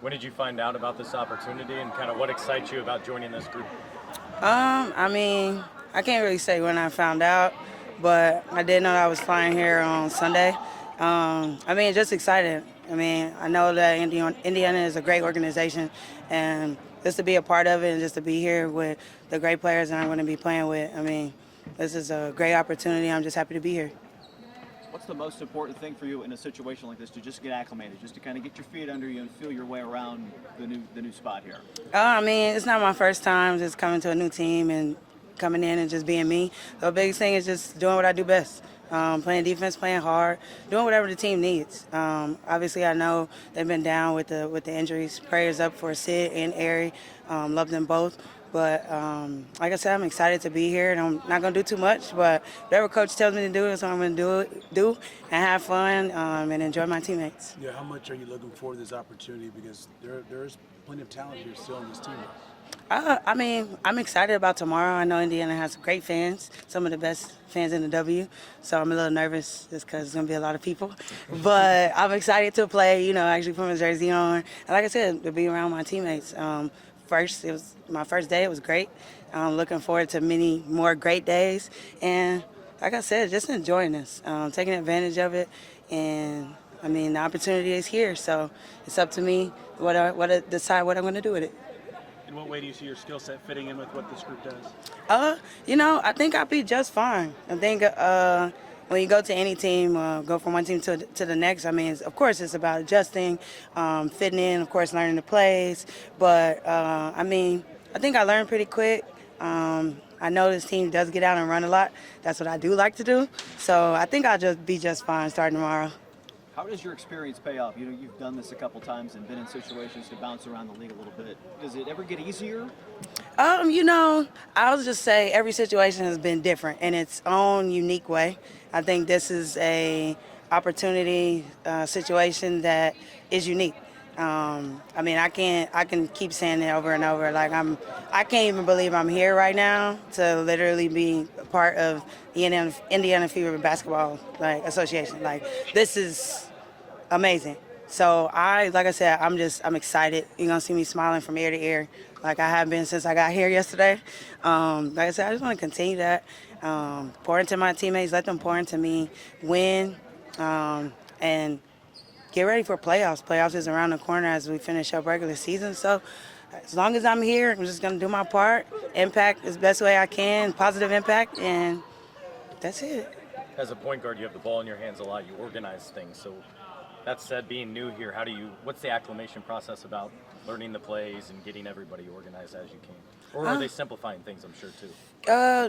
When did you find out about this opportunity, and kind of what excites you about joining this group? I mean, I can't really say when I found out, but I did know I was flying here on Sunday. I mean, just excited. I mean, I know that Indiana is a great organization, and just to be a part of it and just to be here with the great players that I'm going to be playing with, I mean, this is a great opportunity. I'm just happy to be here. What's the most important thing for you in a situation like this to just get acclimated, just to kind of get your feet under you and feel your way around the new spot here? I mean, it's not my first time just coming to a new team and coming in and just being me. The biggest thing is just doing what I do best. Playing defense, playing hard, doing whatever the team needs. Obviously, I know they've been down with the injuries. Prayers up for Sid and Ari. Love them both. But like I said, I'm excited to be here, and I'm not going to do too much. But whatever coach tells me to do, that's what I'm going to do and have fun and enjoy my teammates. Yeah, how much are you looking forward to this opportunity? Because there's plenty of talent here still on this team. I mean, I'm excited about tomorrow. I know Indiana has great fans, some of the best fans in the W. So I'm a little nervous just because it's going to be a lot of people. But I'm excited to play, actually put my jersey on. And like I said, to be around my teammates. It was my first day. It was great. I'm looking forward to many more great days. And like I said, just enjoying this, taking advantage of it. And, I mean, the opportunity is here. So it's up to me to decide what I'm going to do with it. In what way do you see your skill set fitting in with what this group does? I think I'll be just fine. I think when you go to any team, go from one team to the next, I mean, of course, it's about adjusting, fitting in, of course, learning the plays. But, I mean, I think I learned pretty quick. I know this team does get out and run a lot. That's what I do like to do. So I think I'll just be just fine starting tomorrow. How does your experience pay off? You've done this a couple times and been in situations to bounce around the league a little bit. Does it ever get easier? I'll just say every situation has been different in its own unique way. I think this is a opportunity situation that is unique. I mean, I can keep saying it over and over. Like I can't even believe I'm here right now to literally be a part of the Indiana Fever Basketball Association. Like this is amazing. So like I said, I'm excited. You're gonna see me smiling from ear to ear, like I have been since I got here yesterday. Like I said, I just want to continue that. Pour into my teammates, let them pour into me, win, and get ready for playoffs. Playoffs is around the corner as we finish up regular season. So as long as I'm here, I'm just gonna do my part, impact as best way I can, positive impact, and that's it. As a point guard, you have the ball in your hands a lot. You organize things. So that said, being new here, what's the acclimation process about learning the plays and getting everybody organized as you can? Or are they simplifying things, I'm sure, too? They're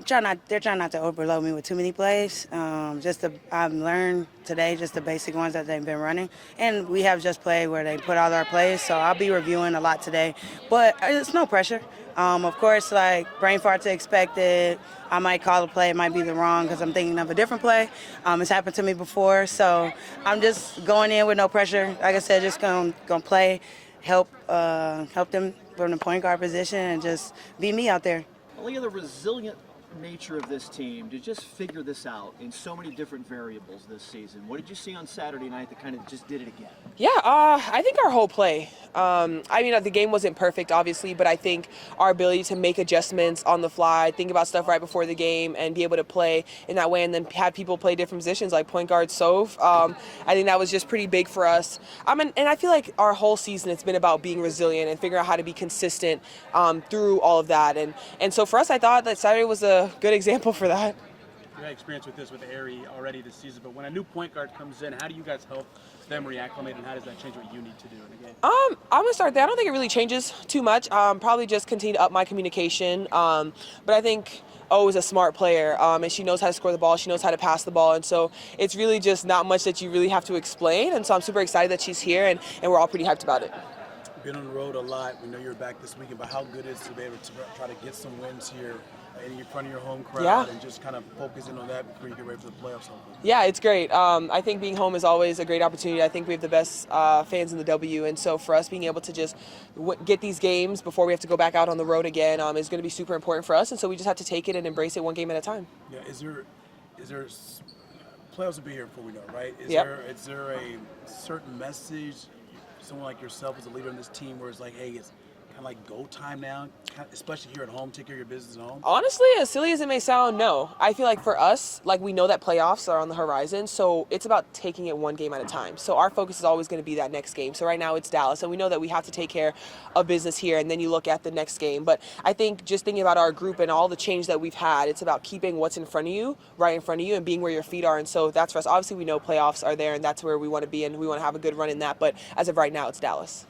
trying not to overload me with too many plays. I've learned today just the basic ones that they've been running. And we have just played where they put all our plays, so I'll be reviewing a lot today. But it's no pressure. Of course, like brain farts are expected. I might call a play, it might be the wrong because I'm thinking of a different play. It's happened to me before, so I'm just going in with no pressure. Like I said, just gonna play, help them from the point guard position, and just be me out there. Aliyah, the resilient nature of this team to just figure this out in so many different variables this season. What did you see on Saturday night that kind of just did it again? Yeah, I think our whole play. I mean, the game wasn't perfect, obviously, but I think our ability to make adjustments on the fly, think about stuff right before the game, and be able to play in that way, and then have people play different positions like point guard, Soph. I think that was just pretty big for us. And I feel like our whole season it's been about being resilient and figuring out how to be consistent through all of that. And so for us, I thought that Saturday was a good example for that. You had experience with this with Ari already this season, but when a new point guard comes in, how do you guys help them reacclimate, and how does that change what you need to do in the game? I'm gonna start there. I don't think it really changes too much. Probably just continue to up my communication. But I think O is a smart player, and she knows how to score the ball. She knows how to pass the ball, and so it's really just not much that you really have to explain. And so I'm super excited that she's here, and we're all pretty hyped about it. Been on the road a lot. We know you're back this weekend, but how good is it to be able to try to get some wins here in front of your home crowd and just kind of focusing on that before you get ready for the playoffs? Yeah, it's great. I think being home is always a great opportunity. I think we have the best fans in the W, and so for us being able to just get these games before we have to go back out on the road again is going to be super important for us, and so we just have to take it and embrace it one game at a time. Yeah, is there playoffs will be here before we know, right? Is there a certain message someone like yourself as a leader in this team where it's like, hey, it's kind of like go time now, especially here at home, take care of your business at home? Honestly, as silly as it may sound, no. I feel like for us, like we know that playoffs are on the horizon, so it's about taking it one game at a time. So our focus is always going to be that next game. So right now it's Dallas, and we know that we have to take care of business here, and then you look at the next game. But I think just thinking about our group and all the change that we've had, it's about keeping what's in front of you, right in front of you, and being where your feet are. And so that's for us. Obviously, we know playoffs are there, and that's where we want to be, and we want to have a good run in that. But as of right now, it's Dallas.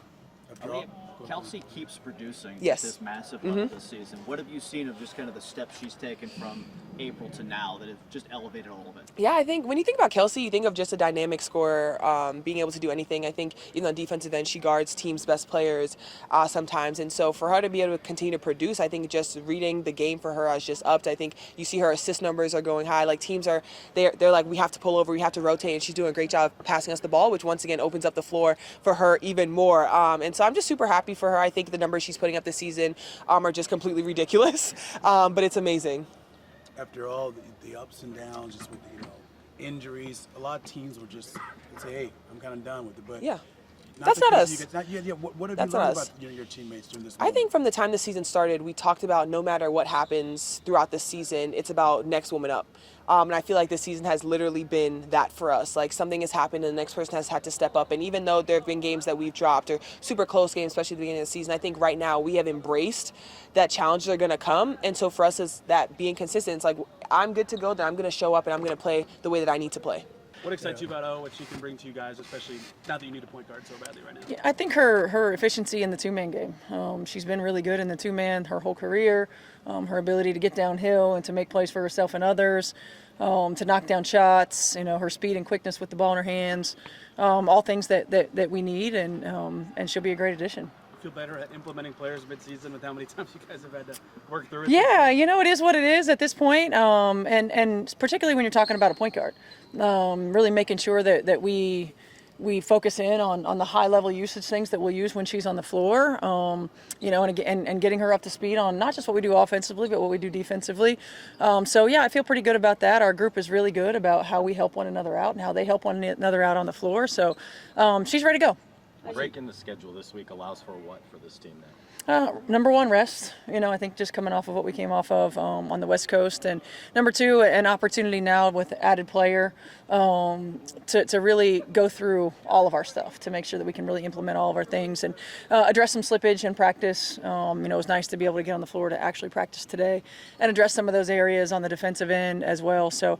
After all, Kelsey keeps producing Yes. this massive run this season. What have you seen of just kind of the steps she's taken from April to now that have just elevated a little bit? Yeah, I think when you think about Kelsey, you think of just a dynamic scorer, being able to do anything. I think even on defensive end, she guards team's best players sometimes. And so for her to be able to continue to produce, I think just reading the game for her has just upped. I think you see her assist numbers are going high. Like teams are, they're like, we have to pull over, we have to rotate. And she's doing a great job passing us the ball, which once again opens up the floor for her even more. And so I'm just super happy for her. I think the numbers she's putting up this season are just completely ridiculous, but it's amazing. after all the ups and downs, just with injuries, a lot of teams will just say, "Hey, I'm kind of done with it." But Yeah. not That's the not case us. you guys- what have That's you not learned us. about your teammates during this? I think from the time the season started, we talked about no matter what happens throughout the season, it's about next woman up. And I feel like this season has literally been that for us. Like something has happened and the next person has had to step up. And even though there have been games that we've dropped or super close games, especially at the beginning of the season, I think right now we have embraced that challenges are going to come. And so for us, is that being consistent. It's like, I'm good to go, then I'm going to show up and I'm going to play the way that I need to play. What excites you about O, what she can bring to you guys, especially not that you need a point guard so badly right now? Yeah, I think her efficiency in the two-man game. She's been really good in the two-man her whole career. Her ability to get downhill and to make plays for herself and others, to knock down shots. Her speed and quickness with the ball in her hands. All things that we need, and she'll be a great addition. Feel better at implementing players mid-season with how many times you guys have had to work through it? Yeah, it is what it is at this point, and particularly when you're talking about a point guard, really making sure that we focus in on the high level usage things that we'll use when she's on the floor, and getting her up to speed on not just what we do offensively but what we do defensively. So yeah, I feel pretty good about that. Our group is really good about how we help one another out and how they help one another out on the floor. So she's ready to go. Break in the schedule this week allows for what for this team then? Number one, rest. I think just coming off of what we came off of on the West Coast, and number two, an opportunity now with added player to really go through all of our stuff to make sure that we can really implement all of our things and address some slippage in practice. It was nice to be able to get on the floor to actually practice today and address some of those areas on the defensive end as well. So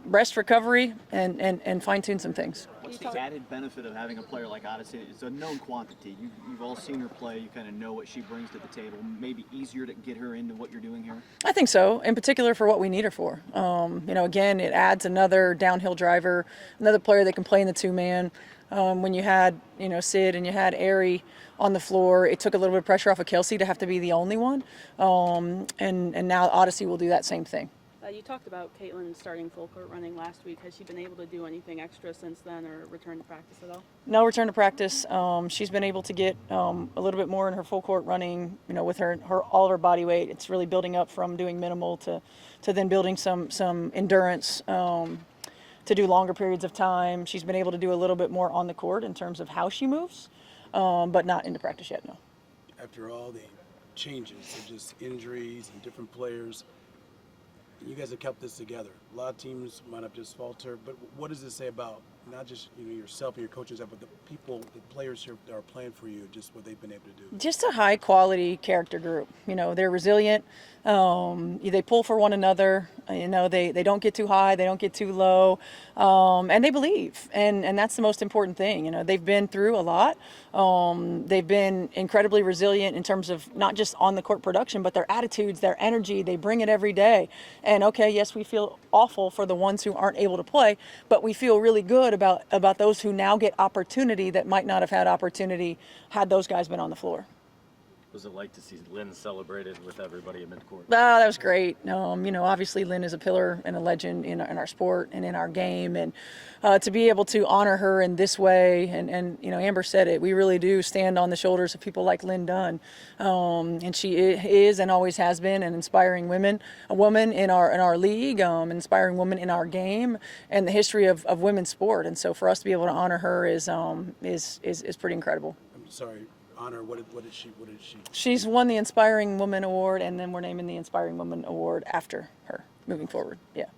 rest, recovery, and fine tune some things. What's the added benefit of having a player like Odyssey? It's a known quantity. You've all seen her play. You kind of know what she brings to the table. Maybe easier to get her into what you're doing here? I think so, in particular for what we need her for. Again, it adds another downhill driver, another player that can play in the two-man. When you had, Sid and you had Ari on the floor, it took a little bit of pressure off of Kelsey to have to be the only one. And now Odyssey will do that same thing. You talked about Caitlin starting full court running last week. Has she been able to do anything extra since then or return to practice at all? No return to practice. She's been able to get a little bit more in her full court running, with her all of her body weight. It's really building up from doing minimal to then building some endurance to do longer periods of time. She's been able to do a little bit more on the court in terms of how she moves, but not into practice yet, no. After all the changes of just injuries and different players, you guys have kept this together. A lot of teams might have just faltered, but what does this say about not just yourself and your coaches, but the people, the players here that are playing for you, just what they've been able to do? Just a high quality character group. They're resilient. They pull for one another. They don't get too high, they don't get too low, and they believe. And that's the most important thing. They've been through a lot. They've been incredibly resilient in terms of not just on the court production, but their attitudes, their energy. They bring it every day. And okay, yes, we feel awful for the ones who aren't able to play, but we feel really good about those who now get opportunity that might not have had opportunity had those guys been on the floor. was it like to see Lynn celebrated with everybody in midcourt? Oh, that was great. Obviously Lynn is a pillar and a legend in our sport and in our game, and to be able to honor her in this way, and Amber said it, we really do stand on the shoulders of people like Lynn Dunn, and she is and always has been an inspiring a woman in our league, inspiring woman in our game and the history of women's sport, and so for us to be able to honor her is pretty incredible. I'm sorry, honor. What did she? She's won the Inspiring Woman Award, and then we're naming the Inspiring Woman Award after her moving forward. Yeah.